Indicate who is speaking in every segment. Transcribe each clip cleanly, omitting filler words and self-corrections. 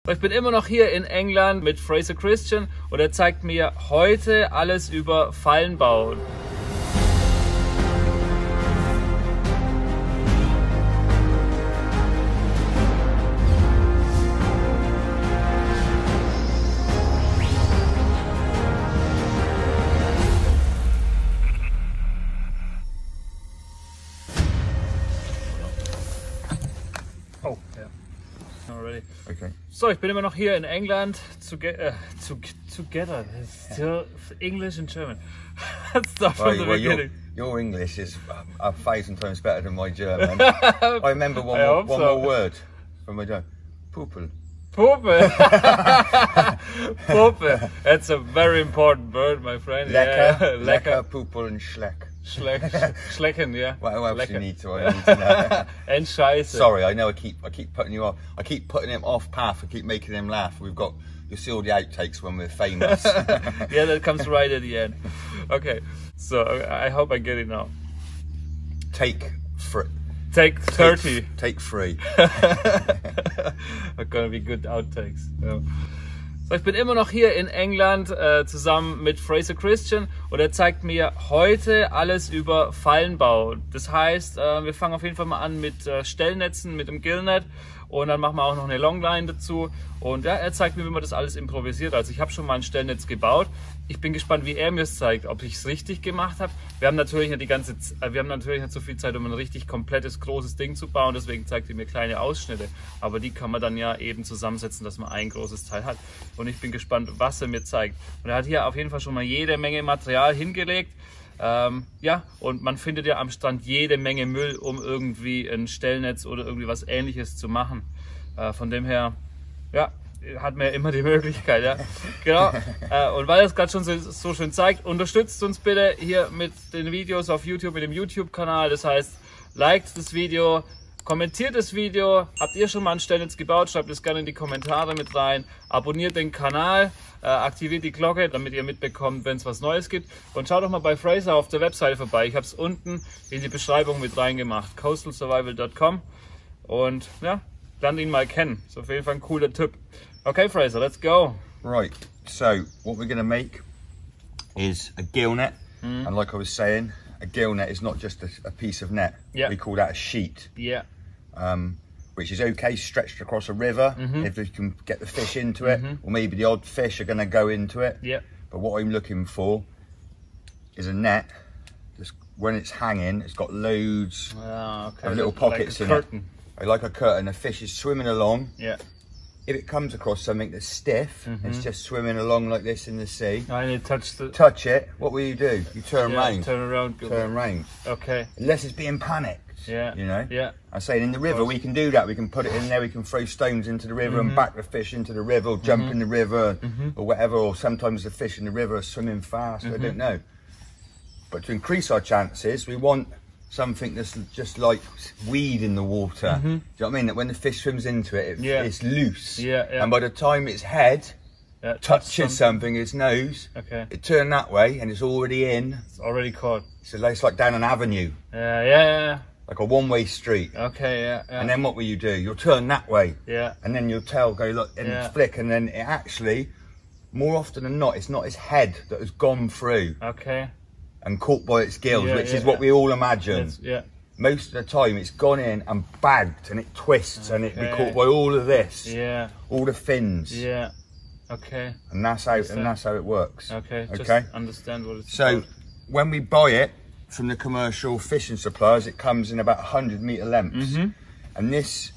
Speaker 1: So, ich bin immer noch hier in England mit Fraser und er zeigt mir heute alles über Fallen bauen. Oh, ja. Already.
Speaker 2: Okay.
Speaker 1: So, ich bin immer noch hier in England together. Still English and German. Start from the beginning.
Speaker 2: Your English is 1,000 times better than my German. I remember one more word from my German. Pupel.
Speaker 1: Pupel. Pupel. That's a very important word, my friend.
Speaker 2: Lecker,
Speaker 1: yeah.
Speaker 2: lecker, Pupel and Schleck.
Speaker 1: Schlecken, yeah.
Speaker 2: What else do you need to? I need to know.
Speaker 1: And Scheiße.
Speaker 2: Sorry, I know I keep putting you off. I keep putting him off path. I keep making him laugh. You'll see all the outtakes when we're famous.
Speaker 1: Yeah, that comes right at the end. Okay, so I hope I get it now.
Speaker 2: Take 30. Take 3.
Speaker 1: Are gonna be good outtakes. Yeah. So, ich bin immer noch hier in England zusammen mit Fraser und er zeigt mir heute alles über Fallen bauen. Das heißt, wir fangen auf jeden Fall mal an mit Stellnetzen, mit dem Gillnet und dann machen wir auch noch eine Longline dazu. Und ja, er zeigt mir, wie man das alles improvisiert. Also ich habe schon mal ein Stellnetz gebaut. Ich bin gespannt, wie er mir es zeigt, ob ich es richtig gemacht habe. Wir haben natürlich nicht so viel Zeit, um ein richtig komplettes, großes Ding zu bauen. Deswegen zeigt er mir kleine Ausschnitte. Aber die kann man dann ja eben zusammensetzen, dass man ein großes Teil hat. Und ich bin gespannt, was er mir zeigt. Und er hat hier auf jeden Fall schon mal jede Menge Material hingelegt. Ja, und man findet ja am Strand jede Menge Müll, um irgendwie ein Stellnetz oder irgendwie was Ähnliches zu machen. Von dem her, ja, hat man ja immer die Möglichkeit, ja. Genau. Und weil er es gerade schon so schön zeigt, unterstützt uns bitte hier mit den Videos auf YouTube, mit dem YouTube-Kanal. Das heißt, liked das Video, kommentiert das Video. Habt ihr schon mal ein Stellnetz gebaut? Schreibt es gerne in die Kommentare mit rein. Abonniert den Kanal, aktiviert die Glocke, damit ihr mitbekommt, wenn es was Neues gibt. Und schaut doch mal bei Fraser auf der Webseite vorbei. Ich habe es unten in die Beschreibung mit reingemacht. coastalsurvival.com. Und ja, lernt ihn mal kennen. Ist auf jeden Fall ein cooler Typ. Okay, Fraser, let's go.
Speaker 2: Right, so what we're going to make is a gill net. And like I was saying, a gill net is not just a piece of net.
Speaker 1: Yeah.
Speaker 2: We call that a sheet.
Speaker 1: Yeah.
Speaker 2: Which is okay stretched across a river if you can get the fish into it, or maybe the odd fish are going to go into it.
Speaker 1: Yeah.
Speaker 2: But what I'm looking for is a net. Just when it's hanging, it's got loads of little pockets
Speaker 1: like
Speaker 2: in it. Like a curtain. The fish is swimming along.
Speaker 1: Yeah.
Speaker 2: If it comes across something that's stiff, it's just swimming along like this in the sea.
Speaker 1: I need to
Speaker 2: touch it. What will you do? You turn round.
Speaker 1: Turn around.
Speaker 2: Turn round.
Speaker 1: Okay.
Speaker 2: Unless it's being panicked.
Speaker 1: Yeah.
Speaker 2: You know.
Speaker 1: Yeah.
Speaker 2: I'm saying in the river we can do that. We can put it in there. We can throw stones into the river and back the fish into the river, or jump in the river, or whatever. Or sometimes the fish in the river are swimming fast. I don't know. But to increase our chances, we want something that's just like weed in the water. Do you know what I mean? That when the fish swims into it, it's loose.
Speaker 1: Yeah, yeah.
Speaker 2: And by the time its head touches something, its nose, it turned that way and it's already in.
Speaker 1: It's already caught.
Speaker 2: So it's like down an avenue.
Speaker 1: Yeah.
Speaker 2: Like a one-way street.
Speaker 1: Okay, yeah.
Speaker 2: And then what will you do? You'll turn that way.
Speaker 1: Yeah.
Speaker 2: And then your tail go look and flick, and then it actually, more often than not, it's not its head that has gone through.
Speaker 1: Okay.
Speaker 2: And caught by its gills, which is what we all imagine. Most of the time it's gone in and bagged and it twists and it be caught by all of this.
Speaker 1: Yeah.
Speaker 2: All the fins.
Speaker 1: Yeah. Okay.
Speaker 2: And that's how it works.
Speaker 1: Okay.
Speaker 2: Okay.
Speaker 1: Just understand what it's
Speaker 2: so
Speaker 1: about.
Speaker 2: When we buy it from the commercial fishing suppliers, it comes in about 100-meter lengths. And this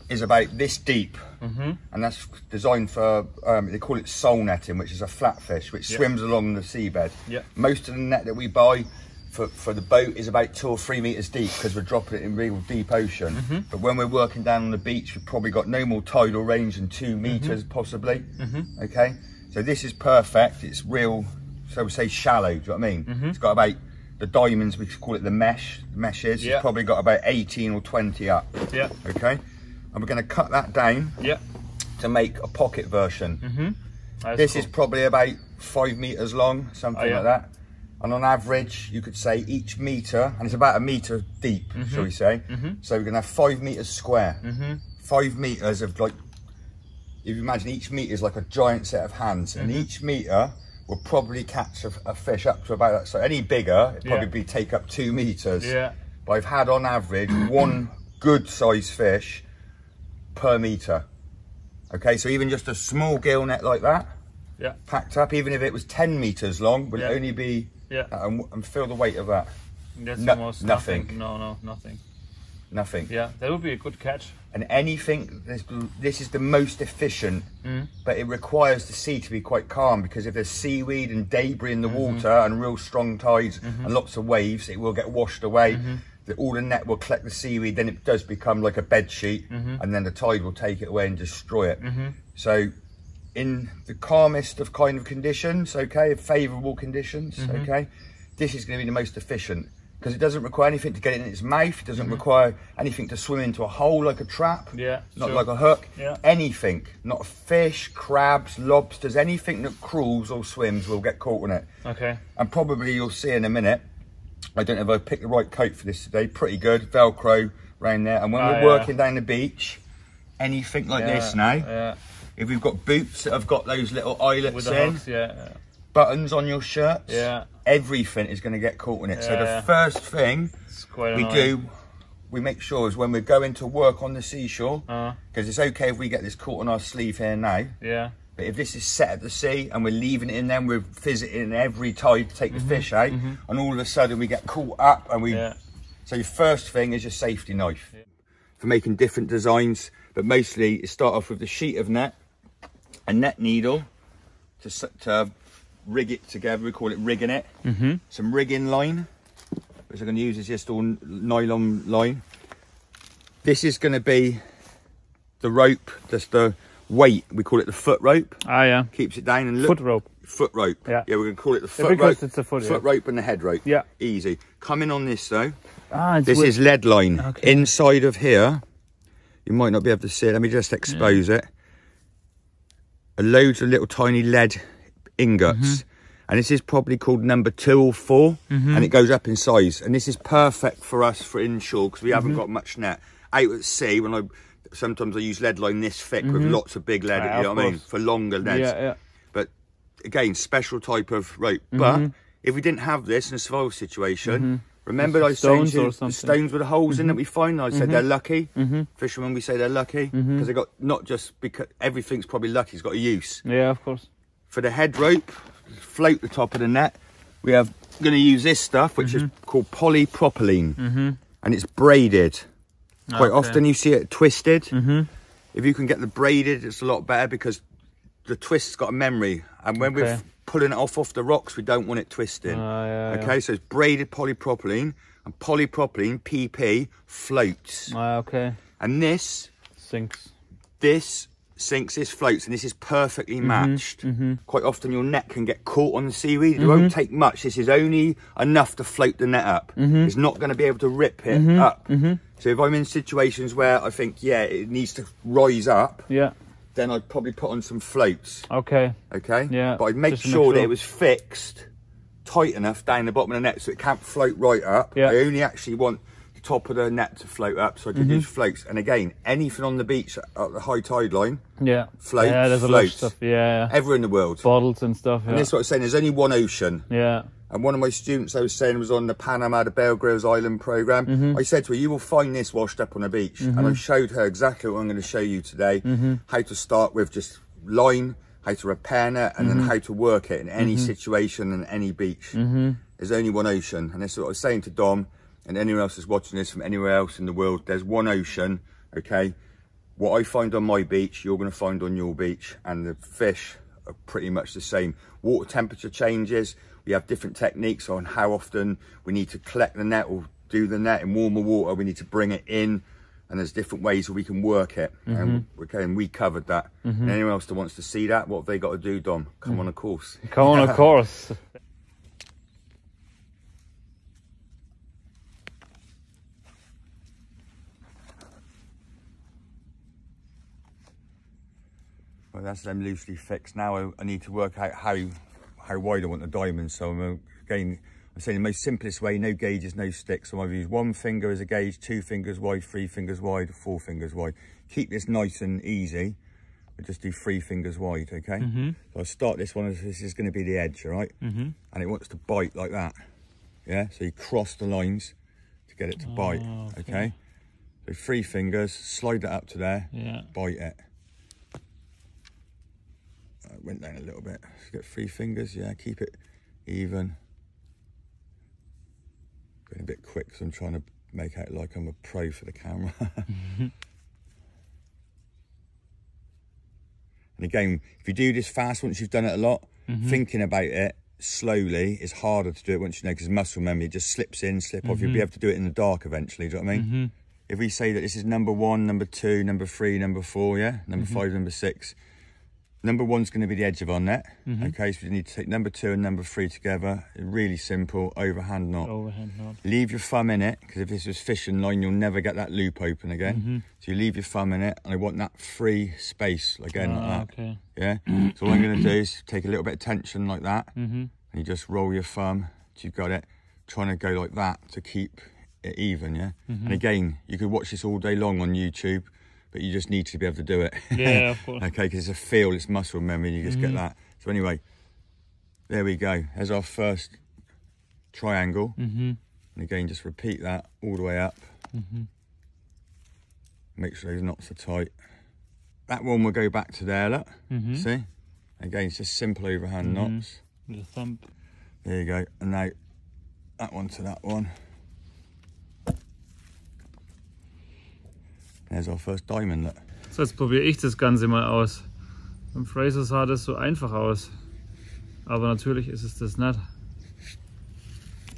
Speaker 2: is about this deep. And that's designed for, they call it soul netting, which is a flatfish, which swims along the seabed. Most of the net that we buy for the boat is about 2 or 3 meters deep, because we're dropping it in real deep ocean. But when we're working down on the beach, we've probably got no more tidal range than 2 meters possibly. Okay, so this is perfect. It's real, so we say shallow, do you know what I mean? It's got about, the diamonds, we call it the meshes, it's probably got about 18 or 20 up. Okay. And we're going to cut that down to make a pocket version. This is probably about 5 meters long, something like that. And on average, you could say each meter, and it's about 1 meter deep, shall we say. So we're going to have 5 meters square. 5 meters of like if you imagine each meter is like a giant set of hands, and each meter will probably catch a fish up to about that. So any bigger, it'd probably take up 2 meters.
Speaker 1: Yeah.
Speaker 2: But I've had on average 1 good sized fish per meter. Okay, so even just a small gill net like that, packed up, even if it was 10 meters long, would only be, and feel the weight of that.
Speaker 1: That's almost
Speaker 2: nothing.
Speaker 1: No, nothing.
Speaker 2: Nothing.
Speaker 1: Yeah, that would be a good catch.
Speaker 2: And anything, this is the most efficient, but it requires the sea to be quite calm, because if there's seaweed and debris in the water and real strong tides and lots of waves, it will get washed away. All the net will collect the seaweed, then it does become like a bed sheet, and then the tide will take it away and destroy it. So in the calmest of kind of conditions, okay, favourable conditions, okay, this is going to be the most efficient, because it doesn't require anything to get it in its mouth. It doesn't require anything to swim into a hole like a trap, not like a hook, anything, not a fish, crabs, lobsters, anything that crawls or swims will get caught in it.
Speaker 1: Okay.
Speaker 2: And probably you'll see in a minute, I don't know if I picked the right coat for this today, pretty good, Velcro around there. And when we're working down the beach, anything like this now, if we've got boots that have got those little eyelets
Speaker 1: with the hooks,
Speaker 2: buttons on your shirts, everything is going to get caught in it. So the first thing we do, we make sure is when we're going to work on the seashore, because it's okay if we get this caught on our sleeve here now, but if this is set at the sea and we're leaving it in there, we're visiting every tide to take the fish out, and all of a sudden we get caught up, and we so your first thing is your safety knife for making different designs, but mostly you start off with the sheet of net, a net needle to rig it together. We call it rigging it. Some rigging line, which I'm going to use is just all nylon line. This is going to be the rope, just the weight, we call it the foot rope. Keeps it down. And look, foot rope. Yeah, we're going to call it the foot rope.
Speaker 1: It's a foot
Speaker 2: rope and the head rope. Easy. Coming on this though, this is lead line. Inside of here, you might not be able to see it, let me just expose it. Loads of little tiny lead ingots, and this is probably called number 2 or 4, and it goes up in size, and this is perfect for us for inshore, because we haven't got much net. Out at sea, when sometimes I use lead line this thick with lots of big lead, you know what I mean, for longer nets. But again, special type of rope. But if we didn't have this in a survival situation, remember I said the stones with the holes in that we find? I said they're lucky. Fishermen, we say they're lucky because they got, not just because everything's probably lucky, it's got a use.
Speaker 1: Yeah, of course.
Speaker 2: For the head rope, float the top of the net, we are going to use this stuff, which is called polypropylene, and it's braided. Quite often you see it twisted. If you can get the braided, it's a lot better, because the twist's got a memory, and when we're pulling it off the rocks, we don't want it twisted. Okay, so it's braided polypropylene, and polypropylene, PP, floats. And this sinks. This sinks, this floats, and this is perfectly matched. Quite often your net can get caught on the seaweed. It won't take much. This is only enough to float the net up. It's not going to be able to rip it up. So if I'm in situations where I think, it needs to rise up, then I'd probably put on some floats. Okay. But I'd make sure that it was fixed tight enough down the bottom of the net so it can't float right up. I only actually want the top of the net to float up, so I can use floats. And again, anything on the beach at the high tide line, floats,
Speaker 1: there's a lot of stuff.
Speaker 2: Everywhere in the world.
Speaker 1: Bottles and stuff.
Speaker 2: And this is what I'm saying, there's only one ocean. And one of my students, I was saying, was on the Panama, the Bear Grylls Island program. I said to her, you will find this washed up on a beach. And I showed her exactly what I'm going to show you today. How to start with just line, how to repair net, and then how to work it in any situation and any beach. There's only one ocean. And this is what I was saying to Dom, and anyone else that's watching this from anywhere else in the world. There's one ocean, okay? What I find on my beach, you're going to find on your beach. And the fish are pretty much the same. Water temperature changes. We have different techniques on how often we need to collect the net or do the net in warmer water. We need to bring it in, and there's different ways that we can work it. And we covered that. And anyone else that wants to see that, what have they got to do, Dom? Come on a course.
Speaker 1: Come on a course.
Speaker 2: Well, that's them loosely fixed. Now I need to work out how wide I want the diamond. So again, I'm saying the most simplest way, no gauges, no sticks. So I've used 1 finger as a gauge, 2 fingers wide, 3 fingers wide, 4 fingers wide. Keep this nice and easy. we just do 3 fingers wide, okay? So I start this one as this is going to be the edge, all right? And it wants to bite like that, yeah? So you cross the lines to get it to bite, okay? So 3 fingers, slide that up to there, bite it. It went down a little bit. So get 3 fingers, yeah, keep it even. Going a bit quick because I'm trying to make out like I'm a pro for the camera. And again, if you do this fast, once you've done it a lot, thinking about it slowly is harder to do it once you know, because muscle memory just slips in, slip off. You'll be able to do it in the dark eventually, do you know what I mean? If we say that this is number 1, number 2, number 3, number 4, yeah? Number 5, number 6. Number 1's going to be the edge of our net, okay? So you need to take number 2 and number 3 together. Really simple, overhand knot.
Speaker 1: Overhand knot.
Speaker 2: Leave your thumb in it, because if this was fishing line, you'll never get that loop open again. So you leave your thumb in it, and I want that free space, again, like that.
Speaker 1: Okay.
Speaker 2: Yeah? So all I'm going to do is take a little bit of tension like that, and you just roll your thumb till you've got it, trying to go like that to keep it even, yeah? And again, you could watch this all day long on YouTube, but you just need to be able to do it.
Speaker 1: Yeah, of course.
Speaker 2: Okay, because it's a feel, it's muscle memory, you just get that. So anyway, there we go. There's our first triangle. And again, just repeat that all the way up. Make sure those knots are tight. That one will go back to there, look. See? Again, it's just simple overhand knots.
Speaker 1: With a thumb.
Speaker 2: There you go. And now that one to that one. There's our first diamond, look.
Speaker 1: So, jetzt probiere ich das Ganze mal aus. Beim Fraser sah das so einfach aus. Aber natürlich ist es das nicht.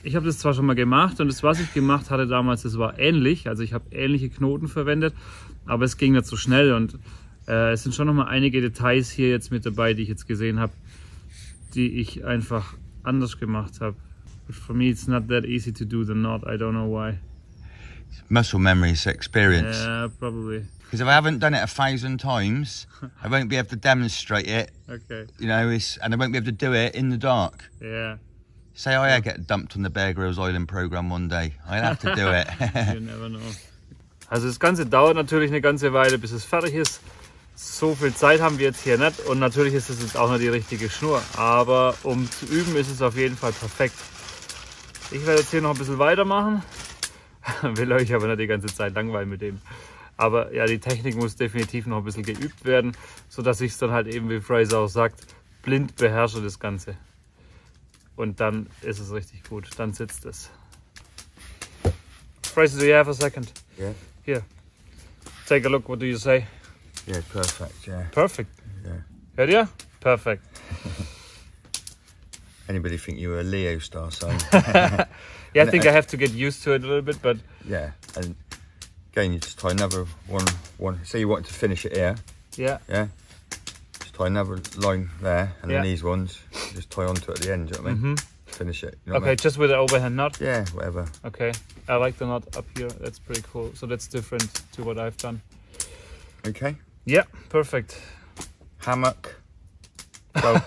Speaker 1: Ich habe das zwar schon mal gemacht und das, was ich gemacht hatte damals, das war ähnlich. Also ich habe ähnliche Knoten verwendet, aber es ging nicht so schnell. Und es sind schon noch mal einige Details hier jetzt mit dabei, die ich jetzt gesehen habe, die ich einfach anders gemacht habe. But for me it's not that easy to do the knot, I don't know why.
Speaker 2: Muscle memory, it's experience.
Speaker 1: Yeah, probably.
Speaker 2: Because if I haven't done it 1,000 times, I won't be able to demonstrate it.
Speaker 1: Okay.
Speaker 2: You know, and I won't be able to do it in the dark.
Speaker 1: Yeah.
Speaker 2: Say I get dumped on the Bear Grylls Island program one day. I'll have to do it.
Speaker 1: You never know. Also das Ganze dauert natürlich eine ganze Weile, bis es fertig ist. So viel Zeit haben wir jetzt hier nicht. Und natürlich ist es jetzt auch noch die richtige Schnur. Aber um zu üben, ist es auf jeden Fall perfekt. Ich werde jetzt hier noch ein bisschen weitermachen. Will euch aber nicht die ganze Zeit langweilen mit dem. Aber ja, die Technik muss definitiv noch ein bisschen geübt werden, sodass ich es dann halt eben, wie Fraser auch sagt, blind beherrsche das Ganze. Und dann ist es richtig gut, dann sitzt es. Fraser, do you have a second?
Speaker 2: Yeah.
Speaker 1: Here. Take a look, what do you say?
Speaker 2: Yeah, perfect, yeah.
Speaker 1: Perfect.
Speaker 2: Yeah.
Speaker 1: Heard ya? Perfect.
Speaker 2: Anybody think you were a Leo star sign?
Speaker 1: Yeah, I think I have to get used to it a little bit, but...
Speaker 2: Yeah, and again, you just tie another one. Say you wanted to finish it here.
Speaker 1: Yeah.
Speaker 2: Yeah. Just tie another line there, and then these ones, you just tie onto it at the end, do you know what I mean? Finish it. You know what I mean?
Speaker 1: Just with the overhand knot?
Speaker 2: Yeah, whatever.
Speaker 1: Okay, I like the knot up here, that's pretty cool. So that's different to what I've done.
Speaker 2: Okay.
Speaker 1: Yeah, perfect.
Speaker 2: Hammock.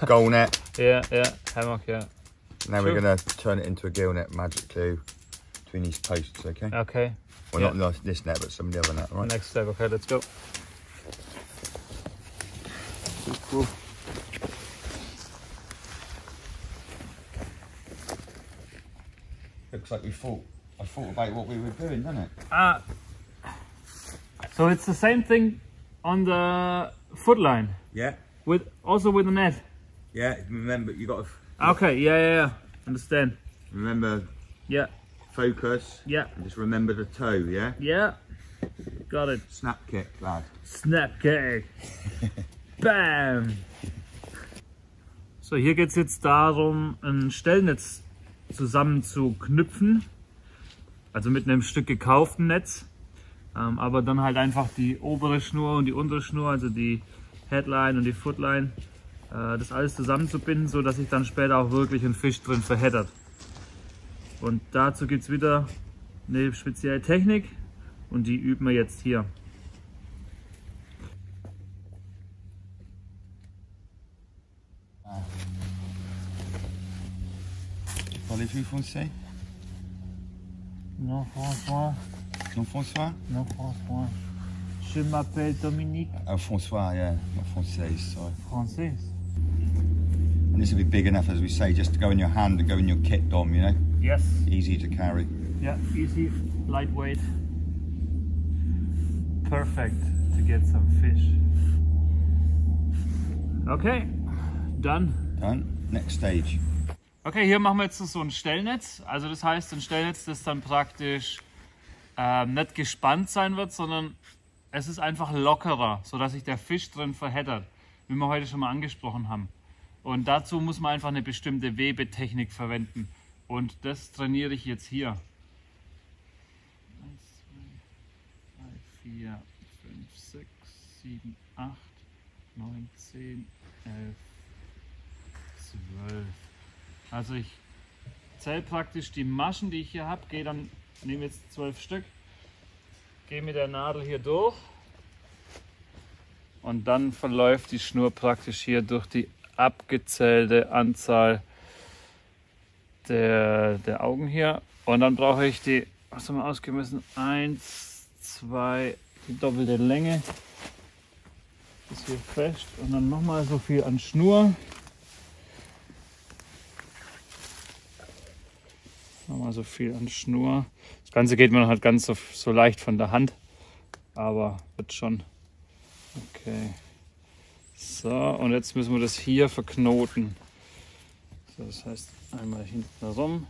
Speaker 2: Goal net.
Speaker 1: Yeah, hammock, yeah.
Speaker 2: Now we're going to turn it into a gill net, magic glue between these posts, okay?
Speaker 1: Okay.
Speaker 2: Well, not this net, but some of the other net, right?
Speaker 1: Next step, okay, let's go.
Speaker 2: Cool. Looks like I thought about what we were doing, doesn't it?
Speaker 1: So it's the same thing on the foot line?
Speaker 2: Yeah.
Speaker 1: Also with the net?
Speaker 2: Yeah, remember, you got to...
Speaker 1: Okay, yeah. Understand.
Speaker 2: Remember...
Speaker 1: Yeah.
Speaker 2: Focus.
Speaker 1: Yeah.
Speaker 2: And just remember the toe, yeah?
Speaker 1: Yeah. Got it.
Speaker 2: Snap kick, lad.
Speaker 1: Snap kick. Bam. So, hier geht es jetzt darum, ein Stellnetz zusammenzuknüpfen. Also mit einem Stück gekauften Netz. Aber dann halt einfach die obere Schnur und die untere Schnur, also die Headline und die Footline, das alles zusammenzubinden, so dass sich dann später auch wirklich ein Fisch drin verheddert. Und dazu gibt es wieder eine spezielle Technik und die üben wir jetzt hier.
Speaker 2: Parlez-vous français?
Speaker 1: Non, François.
Speaker 2: Non, François?
Speaker 1: Non, François. Je m'appelle Dominik.
Speaker 2: François, yeah, not Français, sorry.
Speaker 1: Français.
Speaker 2: And this will be big enough, as we say, just to go in your hand and go in your kit, Dom, you know?
Speaker 1: Yes.
Speaker 2: Easy to carry.
Speaker 1: Yeah, easy, lightweight. Perfect to get some fish. Okay, done.
Speaker 2: Done. Next stage.
Speaker 1: Okay, hier machen wir jetzt so ein Stellnetz. Also das heißt ein Stellnetz, das dann praktisch nicht gespannt sein wird, sondern es ist einfach lockerer, sodass sich der Fisch drin verheddert, wie wir heute schon mal angesprochen haben. Und dazu muss man einfach eine bestimmte Webetechnik verwenden. Und das trainiere ich jetzt hier. 1, 2, 3, 4, 5, 6, 7, 8, 9, 10, 11, 12. Also ich zähle praktisch die Maschen, die ich hier habe, nehme jetzt 12 Stück, gehe mit der Nadel hier durch und dann verläuft die Schnur praktisch hier durch die abgezählte Anzahl der Augen hier. Und dann brauche ich die, was haben wir ausgemessen? 1, 2, die doppelte Länge. Das hier fest und dann nochmal so viel an Schnur. Nochmal so viel an Schnur. Das Ganze geht mir halt ganz so leicht von der Hand, aber wird schon. Okay. So, und jetzt müssen wir das hier verknoten. So, das heißt einmal hinten rum,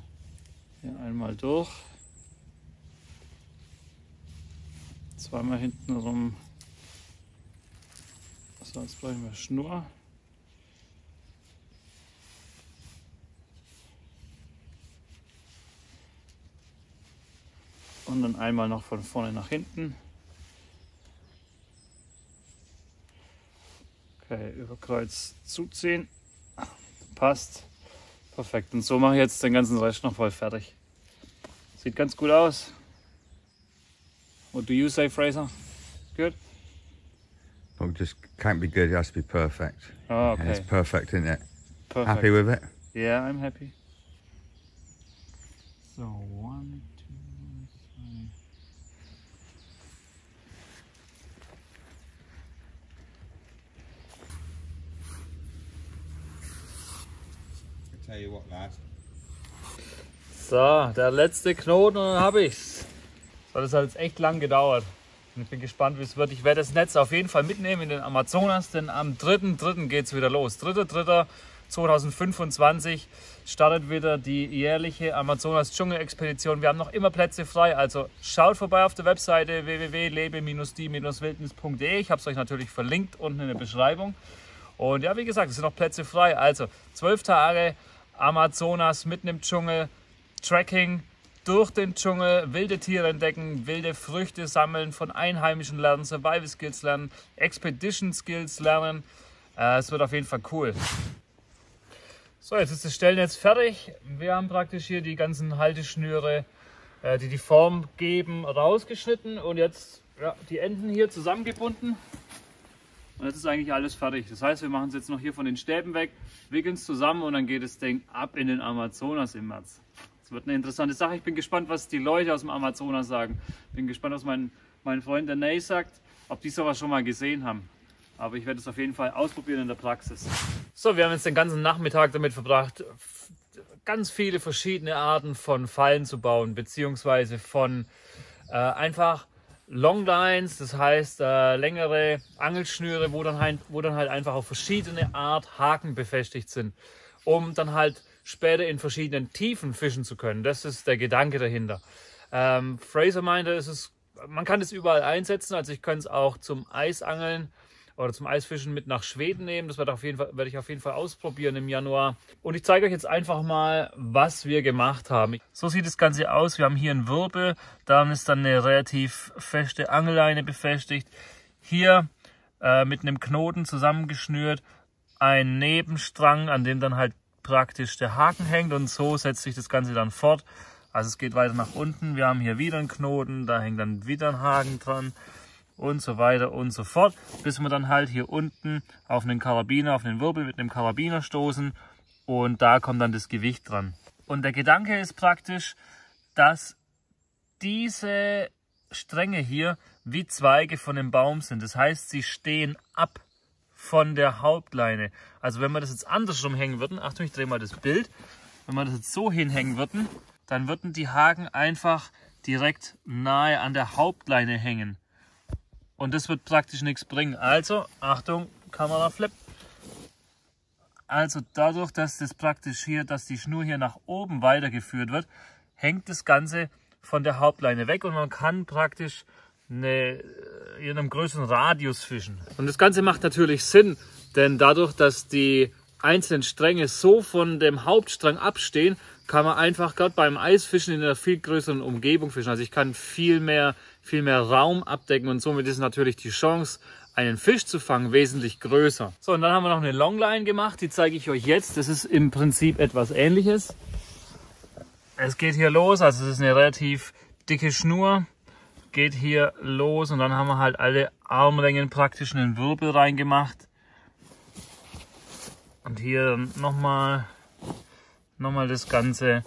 Speaker 1: hier einmal durch, zweimal hinten rum. So, jetzt brauchen wir Schnur. Und dann einmal noch von vorne nach hinten. Okay, über Kreuz zuziehen. Passt. Perfekt. Und so mache ich jetzt den ganzen Rest noch voll fertig. Sieht ganz gut aus. What do you say, Fraser? Good?
Speaker 2: Well, just can't be good, it has to be perfect.
Speaker 1: Oh, okay.
Speaker 2: And it's perfect, isn't it?
Speaker 1: Perfect.
Speaker 2: Happy with it?
Speaker 1: Yeah, I'm happy. So, 1, 2, 3.
Speaker 2: I tell you what, lads.
Speaker 1: So, der letzte Knoten und dann habe ich's. So, das hat jetzt echt lang gedauert. Und ich bin gespannt, wie es wird. Ich werde das Netz auf jeden Fall mitnehmen in den Amazonas, denn am 3.3. geht es wieder los. 3.3.2025 startet wieder die jährliche Amazonas-Dschungel-Expedition. Wir haben noch immer Plätze frei, also schaut vorbei auf der Webseite www.lebe-die-wildnis.de. Ich habe es euch natürlich verlinkt unten in der Beschreibung. Und ja, wie gesagt, es sind noch Plätze frei. Also 12 Tage Amazonas mitten im Dschungel, Trekking durch den Dschungel, wilde Tiere entdecken, wilde Früchte sammeln, von Einheimischen lernen, Survival-Skills lernen, Expedition-Skills lernen. Es wird auf jeden Fall cool. So, jetzt ist das Stellnetz fertig. Wir haben praktisch hier die ganzen Halteschnüre, die die Form geben, rausgeschnitten und jetzt die Enden hier zusammengebunden. Und jetzt ist eigentlich alles fertig. Das heißt, wir machen es jetzt noch hier von den Stäben weg, wickeln es zusammen und dann geht das Ding ab in den Amazonas im März. Das wird eine interessante Sache. Ich bin gespannt, was die Leute aus dem Amazonas sagen. Bin gespannt, was mein Freund der Ney sagt, ob die sowas schon mal gesehen haben. Aber ich werde es auf jeden Fall ausprobieren in der Praxis. So, wir haben jetzt den ganzen Nachmittag damit verbracht, ganz viele verschiedene Arten von Fallen zu bauen, beziehungsweise von einfach Longlines, das heißt längere Angelschnüre, wo dann halt einfach auf verschiedene Art Haken befestigt sind, um dann halt später in verschiedenen Tiefen fischen zu können. Das ist der Gedanke dahinter. Fraser meinte, man kann es überall einsetzen, also ich kann es auch zum Eisangeln oder zum Eisfischen mit nach Schweden nehmen. Das werde ich auf jeden Fall ausprobieren im Januar. Und ich zeige euch jetzt einfach mal, was wir gemacht haben. So sieht das Ganze aus. Wir haben hier einen Wirbel, da ist dann eine relativ feste Angelleine befestigt. Hier mit einem Knoten zusammengeschnürt, ein Nebenstrang, an dem dann halt praktisch der Haken hängt und so setzt sich das Ganze dann fort. Also es geht weiter nach unten. Wir haben hier wieder einen Knoten, da hängt dann wieder ein Haken dran und so weiter und so fort, bis wir dann halt hier unten auf einen Karabiner, auf den Wirbel mit einem Karabiner stoßen und da kommt dann das Gewicht dran. Und der Gedanke ist praktisch, dass diese Stränge hier wie Zweige von dem Baum sind. Das heißt, sie stehen ab von der Hauptleine. Also wenn wir das jetzt andersrum hängen würden, Achtung, ich drehe mal das Bild, wenn wir das jetzt so hinhängen würden, dann würden die Haken einfach direkt nahe an der Hauptleine hängen. Und das wird praktisch nichts bringen. Also, Achtung, Kamera flip. Also dadurch, dass das praktisch hier, dass die Schnur hier nach oben weitergeführt wird, hängt das Ganze von der Hauptleine weg und man kann praktisch in einem größeren Radius fischen. Und das Ganze macht natürlich Sinn, denn dadurch, dass die einzelnen Stränge so von dem Hauptstrang abstehen, kann man einfach gerade beim Eisfischen in einer viel größeren Umgebung fischen. Also ich kann viel mehr Raum abdecken und somit ist natürlich die Chance, einen Fisch zu fangen, wesentlich größer. So, und dann haben wir noch eine Longline gemacht, die zeige ich euch jetzt. Das ist im Prinzip etwas Ähnliches. Es geht hier los, also es ist eine relativ dicke Schnur, geht hier los und dann haben wir halt alle Armlängen praktisch in den Wirbel reingemacht. Und hier nochmal das Ganze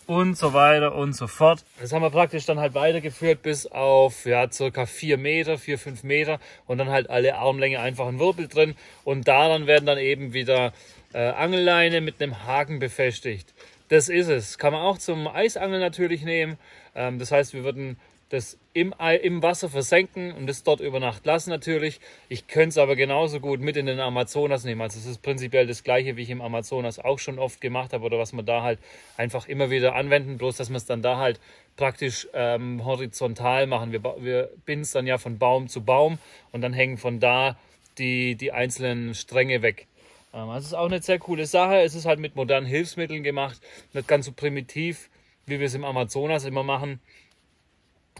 Speaker 1: und so weiter und so fort. Das haben wir praktisch dann halt weitergeführt bis auf ja, circa 4 Meter, 4-5 Meter und dann halt alle Armlänge einfach ein Wirbel drin und daran werden dann eben wieder Angelleine mit einem Haken befestigt. Das ist es. Kann man auch zum Eisangeln natürlich nehmen. Das heißt, wir würden das im Wasser versenken und das dort über Nacht lassen natürlich. Ich könnte es aber genauso gut mit in den Amazonas nehmen. Also es ist prinzipiell das gleiche, wie ich im Amazonas auch schon oft gemacht habe oder was man da halt einfach immer wieder anwenden, bloß dass wir es dann da halt praktisch horizontal machen. Wir binden es dann ja von Baum zu Baum und dann hängen von da die einzelnen Stränge weg. Also es ist auch eine sehr coole Sache. Es ist halt mit modernen Hilfsmitteln gemacht, nicht ganz so primitiv, wie wir es im Amazonas immer machen.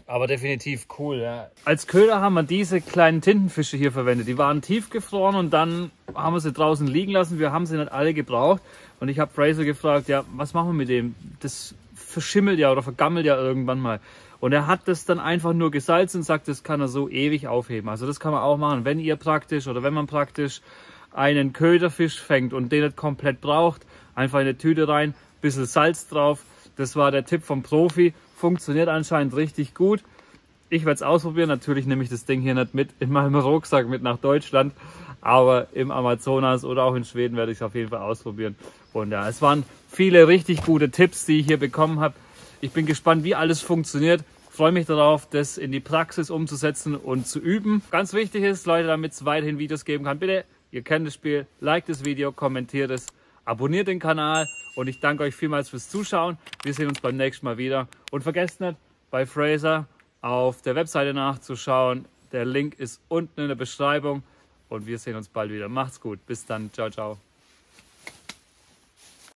Speaker 1: Aber definitiv cool, ja. Als Köder haben wir diese kleinen Tintenfische hier verwendet. Die waren tiefgefroren und dann haben wir sie draußen liegen lassen. Wir haben sie nicht alle gebraucht. Und ich habe Fraser gefragt, ja, was machen wir mit dem? Das verschimmelt ja oder vergammelt ja irgendwann mal. Und er hat das dann einfach nur gesalzen und sagt, das kann er so ewig aufheben. Also das kann man auch machen, wenn ihr praktisch oder wenn man praktisch einen Köderfisch fängt und den nicht komplett braucht. Einfach in eine Tüte rein, bisschen Salz drauf. Das war der Tipp vom Profi. Funktioniert anscheinend richtig gut. Ich werde es ausprobieren. Natürlich nehme ich das Ding hier nicht mit in meinem Rucksack mit nach Deutschland. Aber im Amazonas oder auch in Schweden werde ich es auf jeden Fall ausprobieren. Und ja, es waren viele richtig gute Tipps, die ich hier bekommen habe. Ich bin gespannt, wie alles funktioniert. Freue mich darauf, das in die Praxis umzusetzen und zu üben. Ganz wichtig ist, Leute, damit es weiterhin Videos geben kann, bitte, ihr kennt das Spiel, liked das Video, kommentiert es, abonniert den Kanal. Und ich danke euch vielmals fürs Zuschauen. Wir sehen uns beim nächsten Mal wieder. Und vergesst nicht, bei Fraser auf der Webseite nachzuschauen. Der Link ist unten in der Beschreibung. Und wir sehen uns bald wieder. Macht's gut. Bis dann. Ciao, ciao.